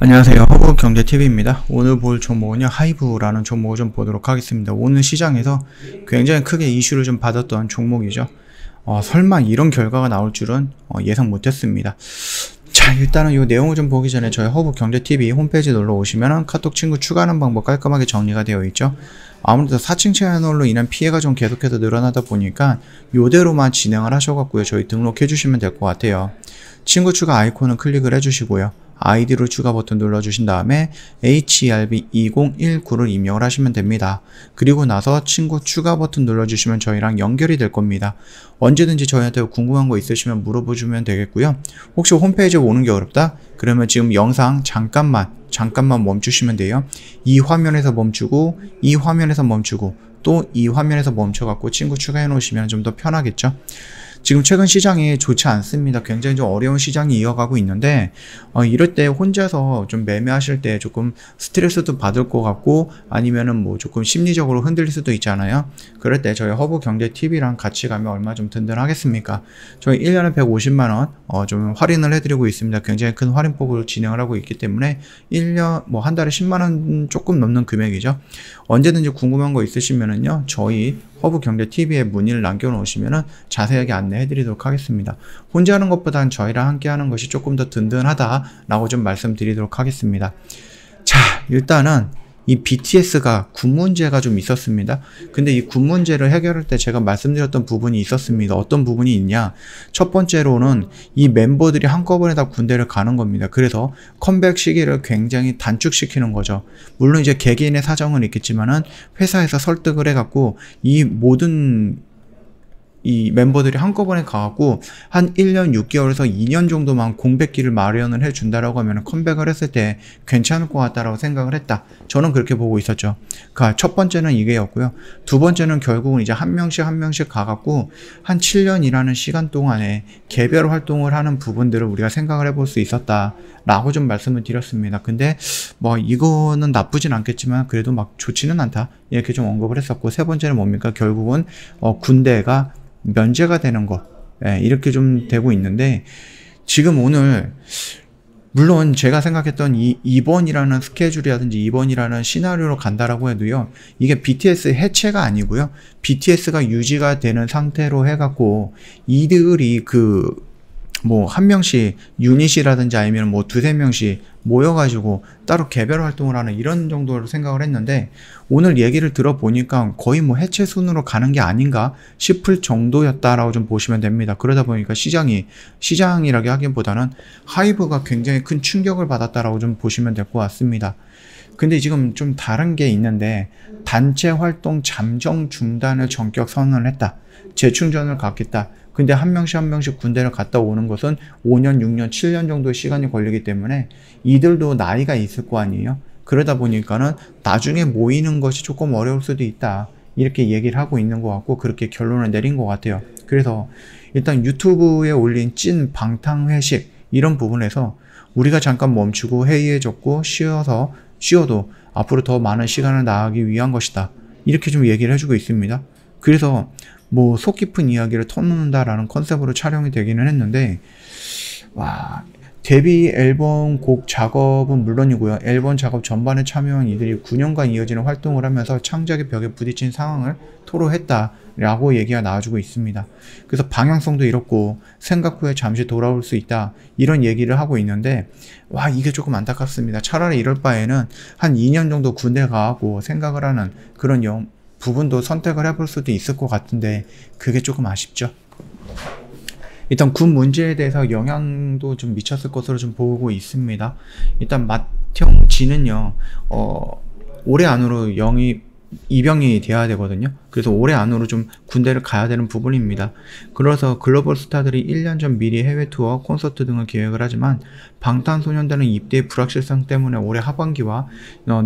안녕하세요. 허브경제TV입니다. 오늘 볼 종목은요, 하이브라는 종목을 좀 보도록 하겠습니다. 오늘 시장에서 굉장히 크게 이슈를 좀 받았던 종목이죠. 설마 이런 결과가 나올 줄은 예상 못했습니다. 자, 일단은 이 내용을 좀 보기 전에 저희 허브경제TV 홈페이지 놀러 오시면 카톡 친구 추가하는 방법 깔끔하게 정리가 되어 있죠. 아무래도 4층 채널로 인한 피해가 좀 계속해서 늘어나다 보니까 이대로만 진행을 하셔갖고요, 저희 등록해 주시면 될 것 같아요. 친구 추가 아이콘은 클릭을 해주시고요, 아이디로 추가 버튼 눌러주신 다음에 HERB2019를 입력을 하시면 됩니다. 그리고 나서 친구 추가 버튼 눌러주시면 저희랑 연결이 될 겁니다. 언제든지 저희한테 궁금한 거 있으시면 물어보시면 되겠고요. 혹시 홈페이지에 오는 게 어렵다? 그러면 지금 영상 잠깐만 멈추시면 돼요. 이 화면에서 멈추고, 이 화면에서 멈추고, 또 이 화면에서 멈춰갖고 친구 추가해 놓으시면 좀 더 편하겠죠? 지금 최근 시장이 좋지 않습니다. 굉장히 좀 어려운 시장이 이어가고 있는데, 이럴 때 혼자서 좀 매매하실 때 조금 스트레스도 받을 것 같고, 아니면은 뭐 조금 심리적으로 흔들릴 수도 있잖아요. 그럴 때 저희 허브경제TV랑 같이 가면 얼마 좀 든든하겠습니까? 저희 1년에 150만원 좀 할인을 해드리고 있습니다. 굉장히 큰 할인폭으로 진행을 하고 있기 때문에 1년 뭐 한 달에 10만원 조금 넘는 금액이죠. 언제든지 궁금한 거 있으시면은요, 저희 허브경제TV에 문의를 남겨놓으시면은 자세하게 안내해드리도록 하겠습니다. 혼자 하는 것보단 저희랑 함께 하는 것이 조금 더 든든하다라고 좀 말씀드리도록 하겠습니다. 자, 일단은 이 BTS가 군 문제가 좀 있었습니다. 근데 이 군 문제를 해결할 때 제가 말씀드렸던 부분이 있었습니다. 어떤 부분이 있냐? 첫 번째로는 이 멤버들이 한꺼번에 다 군대를 가는 겁니다. 그래서 컴백 시기를 굉장히 단축시키는 거죠. 물론 이제 개개인의 사정은 있겠지만은 회사에서 설득을 해갖고 이 모든 이 멤버들이 한꺼번에 가갖고 한 1년 6개월에서 2년 정도만 공백기를 마련을 해준다라고 하면 컴백을 했을 때 괜찮을 것 같다라고 생각을 했다. 저는 그렇게 보고 있었죠. 그러니까 첫 번째는 이게였고요. 두 번째는 결국은 이제 한 명씩 가갖고 한 7년이라는 시간 동안에 개별 활동을 하는 부분들을 우리가 생각을 해볼 수 있었다라고 좀 말씀을 드렸습니다. 근데 뭐 이거는 나쁘진 않겠지만 그래도 막 좋지는 않다, 이렇게 좀 언급을 했었고, 세 번째는 뭡니까? 결국은 군대가 면제가 되는 것, 이렇게 좀 되고 있는데, 지금 오늘 물론 제가 생각했던 이 2번이라는 스케줄이라든지 2번이라는 시나리오로 간다라고 해도요, 이게 BTS 해체가 아니고요, BTS가 유지가 되는 상태로 해갖고 이들이 뭐 한 명씩 유닛이라든지 아니면 뭐 두세 명씩 모여가지고 따로 개별 활동을 하는 이런 정도로 생각을 했는데, 오늘 얘기를 들어보니까 거의 뭐 해체 순으로 가는 게 아닌가 싶을 정도였다라고 좀 보시면 됩니다. 그러다 보니까 시장이라고 하기보다는 하이브가 굉장히 큰 충격을 받았다라고 좀 보시면 될 것 같습니다. 근데 지금 좀 다른 게 있는데, 단체 활동 잠정 중단을 전격 선언을 했다. 재충전을 갖겠다. 근데 한 명씩 군대를 갔다 오는 것은 5년, 6년, 7년 정도의 시간이 걸리기 때문에 이들도 나이가 있을 거 아니에요. 그러다 보니까는 나중에 모이는 것이 조금 어려울 수도 있다, 이렇게 얘기를 하고 있는 것 같고, 그렇게 결론을 내린 것 같아요. 그래서 일단 유튜브에 올린 찐 방탕회식 이런 부분에서 우리가 잠깐 멈추고 회의해줬고 쉬어도 앞으로 더 많은 시간을 나가기 위한 것이다, 이렇게 좀 얘기를 해주고 있습니다. 그래서 뭐 속 깊은 이야기를 터놓는다라는 컨셉으로 촬영이 되기는 했는데, 와, 데뷔 앨범 곡 작업은 물론이고요, 앨범 작업 전반에 참여한 이들이 9년간 이어지는 활동을 하면서 창작의 벽에 부딪힌 상황을 토로했다라고 얘기가 나와주고 있습니다. 그래서 방향성도 이렇고 생각 후에 잠시 돌아올 수 있다, 이런 얘기를 하고 있는데, 와, 이게 조금 안타깝습니다. 차라리 이럴 바에는 한 2년 정도 군대 가고 생각을 하는 그런 부분도 선택을 해볼 수도 있을 것 같은데, 그게 조금 아쉽죠. 일단 군 문제에 대해서 영향도 좀 미쳤을 것으로 좀 보고 있습니다. 일단 맏형진은요, 올해 안으로 입영이 돼야 되거든요. 그래서 올해 안으로 좀 군대를 가야 되는 부분입니다. 그래서 글로벌 스타들이 1년 전 미리 해외 투어, 콘서트 등을 계획을 하지만 방탄소년단은 입대의 불확실성 때문에 올해 하반기와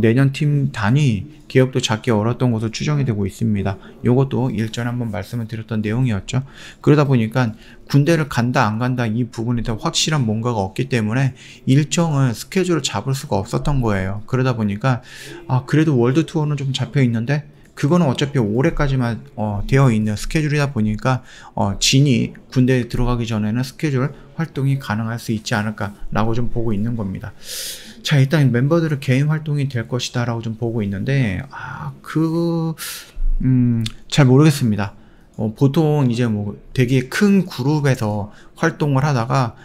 내년 팀 단위 계획도 잡기 어려웠던 것으로 추정이 되고 있습니다. 이것도 일전에 한번 말씀을 드렸던 내용이었죠. 그러다 보니까 군대를 간다 안 간다 이 부분에 대한 확실한 뭔가가 없기 때문에 일정을 스케줄을 잡을 수가 없었던 거예요. 그러다 보니까 그래도 월드 투어는 좀 잡혀 있는데 그거는 어차피 올해까지만 되어 있는 스케줄이다 보니까 진이 군대에 들어가기 전에는 스케줄 활동이 가능할 수 있지 않을까라고 좀 보고 있는 겁니다. 자, 일단 멤버들의 개인 활동이 될 것이다 라고 좀 보고 있는데 잘 모르겠습니다. 보통 이제 뭐 되게 큰 그룹에서 활동을 하다가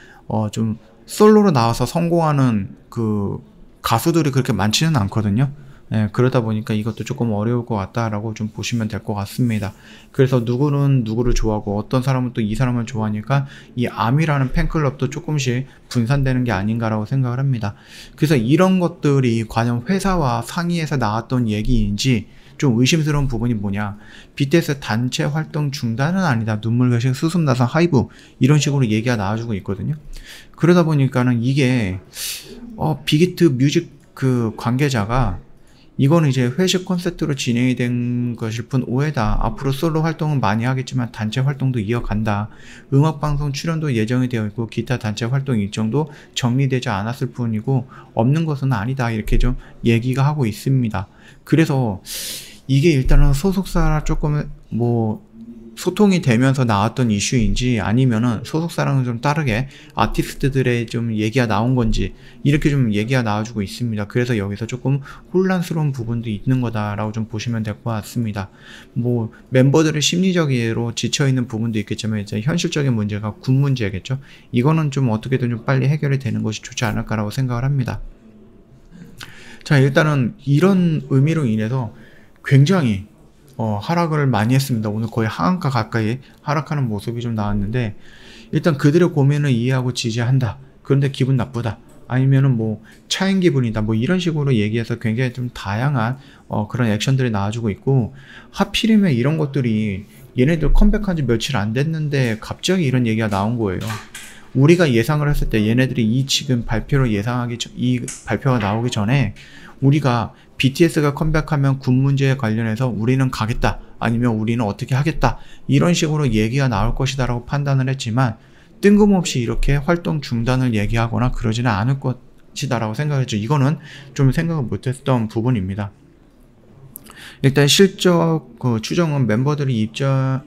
좀 솔로로 나와서 성공하는 그 가수들이 그렇게 많지는 않거든요. 예, 그러다 보니까 이것도 조금 어려울 것 같다라고 좀 보시면 될 것 같습니다. 그래서 누구는 누구를 좋아하고 어떤 사람은 또 이 사람을 좋아하니까 이 아미라는 팬클럽도 조금씩 분산되는 게 아닌가라고 생각을 합니다. 그래서 이런 것들이 과연 회사와 상의해서 나왔던 얘기인지 좀 의심스러운 부분이 뭐냐, BTS 단체 활동 중단은 아니다, 눈물결식, 수습나상, 하이브 이런 식으로 얘기가 나와주고 있거든요. 그러다 보니까는 이게 빅히트 뮤직 그 관계자가 이거는 이제 회식 콘서트로 진행이 된 것일 뿐 오해다. 앞으로 솔로 활동은 많이 하겠지만 단체 활동도 이어간다. 음악방송 출연도 예정이 되어 있고 기타 단체 활동 일정도 정리되지 않았을 뿐이고 없는 것은 아니다. 이렇게 좀 얘기가 하고 있습니다. 그래서 이게 일단은 소속사랑 조금 뭐 소통이 되면서 나왔던 이슈인지 아니면은 소속사랑은 좀 다르게 아티스트들의 좀 얘기가 나온 건지 이렇게 좀 얘기가 나와주고 있습니다. 그래서 여기서 조금 혼란스러운 부분도 있는 거다라고 좀 보시면 될 것 같습니다. 뭐 멤버들의 심리적으로 지쳐있는 부분도 있겠지만 이제 현실적인 문제가 군 문제겠죠. 이거는 좀 어떻게든 좀 빨리 해결이 되는 것이 좋지 않을까라고 생각을 합니다. 자, 일단은 이런 의미로 인해서 굉장히 하락을 많이 했습니다. 오늘 거의 하한가 가까이 하락하는 모습이 좀 나왔는데, 일단 그들의 고민을 이해하고 지지한다. 그런데 기분 나쁘다. 아니면은 뭐 차인 기분이다. 뭐 이런 식으로 얘기해서 굉장히 좀 다양한 그런 액션들이 나와주고 있고, 하필이면 이런 것들이 얘네들 컴백한 지 며칠 안 됐는데 갑자기 이런 얘기가 나온 거예요. 우리가 예상을 했을 때 얘네들이 이 지금 이 발표가 나오기 전에 우리가 BTS가 컴백하면 군 문제에 관련해서 우리는 가겠다, 아니면 우리는 어떻게 하겠다, 이런 식으로 얘기가 나올 것이다 라고 판단을 했지만 뜬금없이 이렇게 활동 중단을 얘기하거나 그러지는 않을 것이다 라고 생각했죠. 이거는 좀 생각을 못했던 부분입니다. 일단 실적 추정은 멤버들이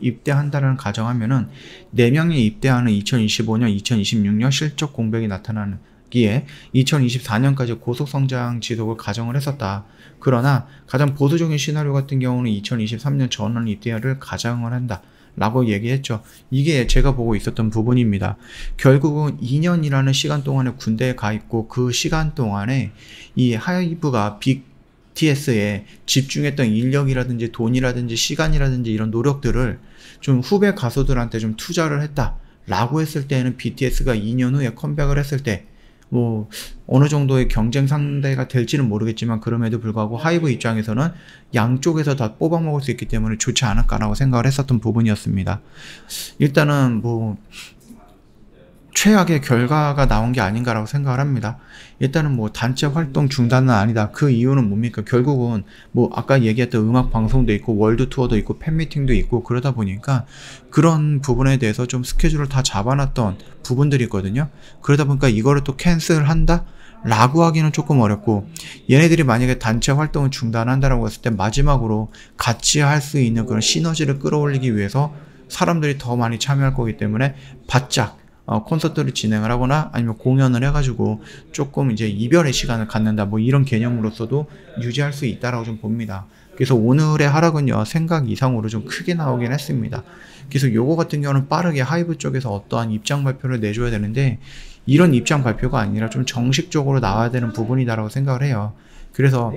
입대한다는 가정하면은 4명이 입대하는 2025년, 2026년 실적 공백이 나타나기에 2024년까지 고속 성장 지속을 가정을 했었다. 그러나 가장 보수적인 시나리오 같은 경우는 2023년 전원 입대를 가정을 한다 라고 얘기했죠. 이게 제가 보고 있었던 부분입니다. 결국은 2년이라는 시간 동안에 군대에 가 있고 그 시간 동안에 이 하이브가 BTS에 집중했던 인력이라든지 돈이라든지 시간이라든지 이런 노력들을 좀 후배 가수들한테 좀 투자를 했다 라고 했을 때는 BTS가 2년 후에 컴백을 했을 때 뭐 어느 정도의 경쟁 상대가 될지는 모르겠지만, 그럼에도 불구하고 하이브 입장에서는 양쪽에서 다 뽑아먹을 수 있기 때문에 좋지 않을까라고 생각을 했었던 부분이었습니다. 일단은 뭐 최악의 결과가 나온 게 아닌가라고 생각을 합니다. 일단은 뭐 단체 활동 중단은 아니다. 그 이유는 뭡니까? 결국은 뭐 아까 얘기했던 음악 방송도 있고 월드 투어도 있고 팬미팅도 있고 그러다 보니까 그런 부분에 대해서 좀 스케줄을 다 잡아놨던 부분들이 있거든요. 그러다 보니까 이거를 또 캔슬한다? 라고 하기는 조금 어렵고, 얘네들이 만약에 단체 활동을 중단한다라고 했을 때 마지막으로 같이 할 수 있는 그런 시너지를 끌어올리기 위해서 사람들이 더 많이 참여할 거기 때문에 바짝 콘서트를 진행을 하거나 아니면 공연을 해가지고 조금 이제 이별의 시간을 갖는다, 뭐 이런 개념으로서도 유지할 수 있다라고 좀 봅니다. 그래서 오늘의 하락은요, 생각 이상으로 좀 크게 나오긴 했습니다. 그래서 요거 같은 경우는 빠르게 하이브 쪽에서 어떠한 입장 발표를 내줘야 되는데, 이런 입장 발표가 아니라 좀 정식적으로 나와야 되는 부분이다라고 생각을 해요. 그래서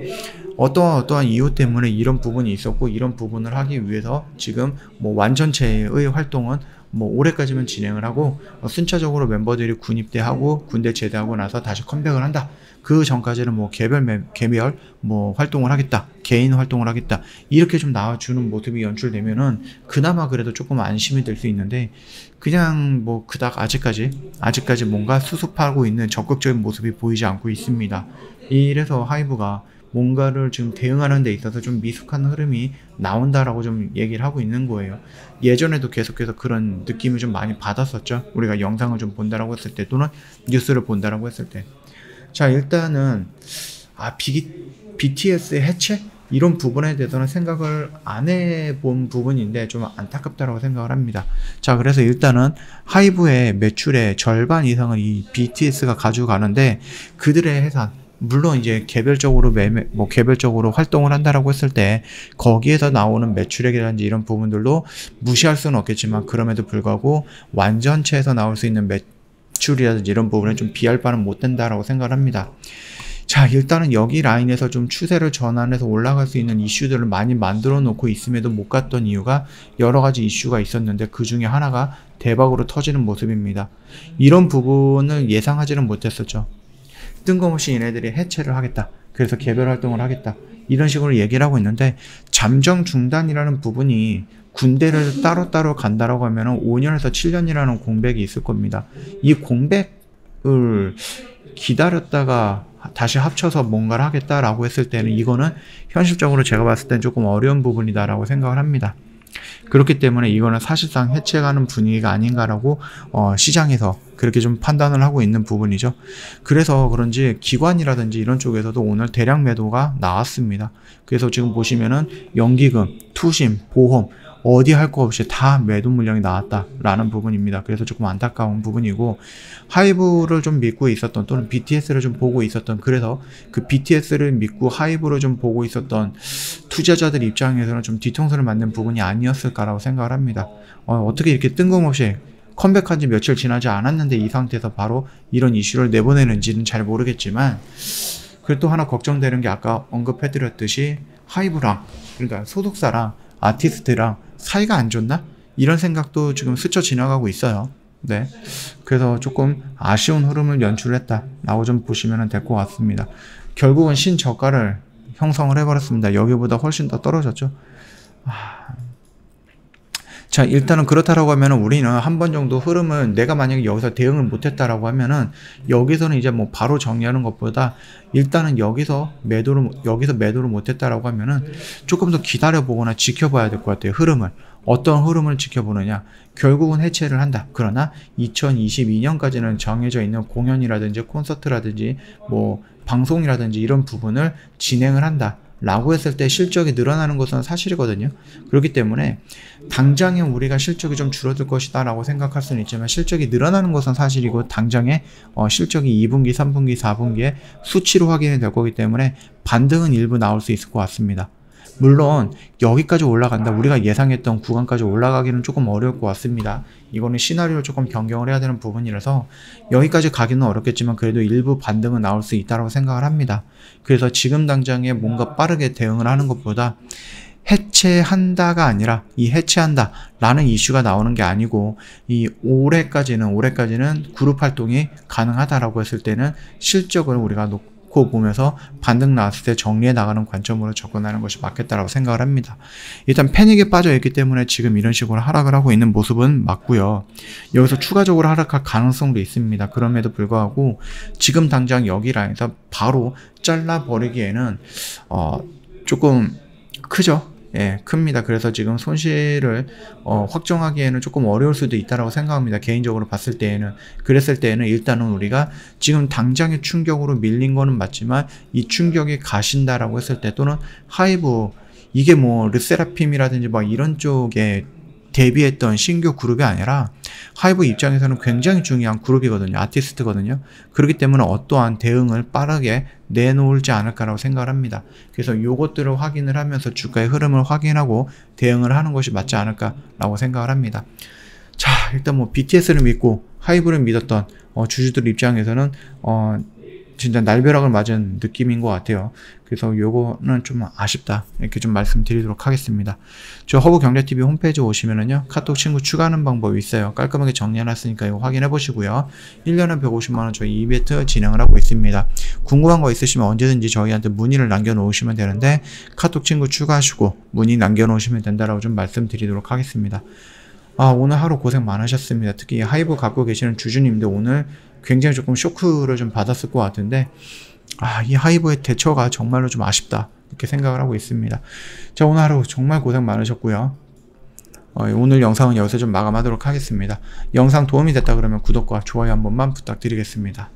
어떠한 이유 때문에 이런 부분이 있었고, 이런 부분을 하기 위해서 지금 뭐 완전체의 활동은 뭐 올해까지만 진행을 하고 순차적으로 멤버들이 군 입대하고 군대 제대하고 나서 다시 컴백을 한다. 그 전까지는 뭐 개별 뭐 활동을 하겠다, 개인 활동을 하겠다, 이렇게 좀 나와주는 모습이 연출되면은 그나마 그래도 조금 안심이 될 수 있는데, 그냥 뭐 그닥 아직까지 뭔가 수습하고 있는 적극적인 모습이 보이지 않고 있습니다. 이래서 하이브가 뭔가를 지금 대응하는 데 있어서 좀 미숙한 흐름이 나온다라고 좀 얘기를 하고 있는 거예요. 예전에도 계속해서 그런 느낌을 좀 많이 받았었죠. 우리가 영상을 좀 본다라고 했을 때, 또는 뉴스를 본다라고 했을 때. 자, 일단은 BTS의 해체? 이런 부분에 대해서는 생각을 안 해본 부분인데 좀 안타깝다고 생각을 합니다. 자, 그래서 일단은 하이브의 매출의 절반 이상을 이 BTS가 가져가는데 그들의 회사, 물론 이제 개별적으로 활동을 한다라고 했을 때 거기에서 나오는 매출액이라든지 이런 부분들도 무시할 수는 없겠지만, 그럼에도 불구하고 완전체에서 나올 수 있는 매출이라든지 이런 부분에 좀 비할 바는 못 된다라고 생각을 합니다. 자, 일단은 여기 라인에서 좀 추세를 전환해서 올라갈 수 있는 이슈들을 많이 만들어 놓고 있음에도 못 갔던 이유가 여러 가지 이슈가 있었는데 그 중에 하나가 대박으로 터지는 모습입니다. 이런 부분을 예상하지는 못했었죠. 뜬금없이 얘네들이 해체를 하겠다, 그래서 개별 활동을 하겠다, 이런 식으로 얘기를 하고 있는데, 잠정 중단이라는 부분이 군대를 따로따로 간다라고 하면 5년에서 7년이라는 공백이 있을 겁니다. 이 공백을 기다렸다가 다시 합쳐서 뭔가를 하겠다라고 했을 때는 이거는 현실적으로 제가 봤을 땐 조금 어려운 부분이다라고 생각을 합니다. 그렇기 때문에 이거는 사실상 해체가는 분위기가 아닌가라고 시장에서 그렇게 좀 판단을 하고 있는 부분이죠. 그래서 그런지 기관이라든지 이런 쪽에서도 오늘 대량 매도가 나왔습니다. 그래서 지금 보시면은 연기금, 투심, 보험 어디 할 거 없이 다 매도 물량이 나왔다라는 부분입니다. 그래서 조금 안타까운 부분이고, 하이브를 좀 믿고 있었던, 또는 BTS를 좀 보고 있었던, 그래서 그 BTS를 믿고 하이브를 좀 보고 있었던 투자자들 입장에서는 좀 뒤통수를 맞는 부분이 아니었을까라고 생각을 합니다. 어떻게 이렇게 뜬금없이 컴백한 지 며칠 지나지 않았는데 이 상태에서 바로 이런 이슈를 내보내는지는 잘 모르겠지만, 그리고 또 하나 걱정되는 게 아까 언급해드렸듯이 하이브랑, 그러니까 소속사랑 아티스트랑 사이가 안 좋나? 이런 생각도 지금 스쳐 지나가고 있어요. 네. 그래서 조금 아쉬운 흐름을 연출했다라고 좀 보시면 될 것 같습니다. 결국은 신저가를 형성을 해버렸습니다. 여기보다 훨씬 더 떨어졌죠. 자, 일단은 그렇다라고 하면은 우리는 한 번 정도 흐름을, 내가 만약에 여기서 대응을 못했다라고 하면은 여기서는 이제 뭐 바로 정리하는 것보다 일단은 여기서 매도를 못했다라고 하면은 조금 더 기다려보거나 지켜봐야 될 것 같아요. 흐름을. 어떤 흐름을 지켜보느냐. 결국은 해체를 한다. 그러나 2022년까지는 정해져 있는 공연이라든지 콘서트라든지 뭐 방송이라든지 이런 부분을 진행을 한다 라고 했을 때 실적이 늘어나는 것은 사실이거든요. 그렇기 때문에 당장에 우리가 실적이 좀 줄어들 것이다 라고 생각할 수는 있지만, 실적이 늘어나는 것은 사실이고 당장에 실적이 2분기, 3분기, 4분기에 수치로 확인이 될 거기 때문에 반등은 일부 나올 수 있을 것 같습니다. 물론 여기까지 올라간다, 우리가 예상했던 구간까지 올라가기는 조금 어려울 것 같습니다. 이거는 시나리오를 조금 변경을 해야 되는 부분이라서 여기까지 가기는 어렵겠지만 그래도 일부 반등은 나올 수 있다고 생각을 합니다. 그래서 지금 당장에 뭔가 빠르게 대응을 하는 것보다 해체한다가 아니라 이 해체한다 라는 이슈가 나오는 게 아니고, 이 올해까지는 그룹 활동이 가능하다라고 했을 때는 실적을 우리가 놓고 보면서 반등 나왔을 때 정리해 나가는 관점으로 접근하는 것이 맞겠다라고 생각을 합니다. 일단 패닉에 빠져 있기 때문에 지금 이런 식으로 하락을 하고 있는 모습은 맞고요. 여기서 추가적으로 하락할 가능성도 있습니다. 그럼에도 불구하고 지금 당장 여기 라인에서 바로 잘라버리기에는 조금 크죠. 예, 큽니다. 그래서 지금 손실을 확정하기에는 조금 어려울 수도 있다고 생각합니다. 개인적으로 봤을 때에는. 그랬을 때에는 일단은 우리가 지금 당장의 충격으로 밀린 거는 맞지만 이 충격이 가신다라고 했을 때, 또는 하이브, 이게 뭐 르세라핌이라든지 막 이런 쪽에 데뷔했던 신규 그룹이 아니라 하이브 입장에서는 굉장히 중요한 그룹이거든요. 아티스트거든요. 그렇기 때문에 어떠한 대응을 빠르게 내놓을지 않을까라고 생각을 합니다. 그래서 요것들을 확인을 하면서 주가의 흐름을 확인하고 대응을 하는 것이 맞지 않을까라고 생각을 합니다. 자, 일단 뭐 BTS를 믿고 하이브를 믿었던 주주들 입장에서는 진짜 날벼락을 맞은 느낌인 것 같아요. 그래서 요거는 좀 아쉽다, 이렇게 좀 말씀드리도록 하겠습니다. 저 허브경제TV 홈페이지 오시면은요, 카톡 친구 추가하는 방법이 있어요. 깔끔하게 정리해놨으니까 이거 확인해 보시고요. 1년에 150만원 저희 이벤트 진행을 하고 있습니다. 궁금한 거 있으시면 언제든지 저희한테 문의를 남겨놓으시면 되는데, 카톡 친구 추가하시고 문의 남겨놓으시면 된다라고 좀 말씀드리도록 하겠습니다. 오늘 하루 고생 많으셨습니다. 특히 하이브 갖고 계시는 주주님들 오늘 굉장히 조금 쇼크를 좀 받았을 것 같은데, 이 하이브의 대처가 정말로 좀 아쉽다, 이렇게 생각을 하고 있습니다. 자, 오늘 하루 정말 고생 많으셨고요. 오늘 영상은 여기서 좀 마감하도록 하겠습니다. 영상 도움이 됐다 그러면 구독과 좋아요 한 번만 부탁드리겠습니다.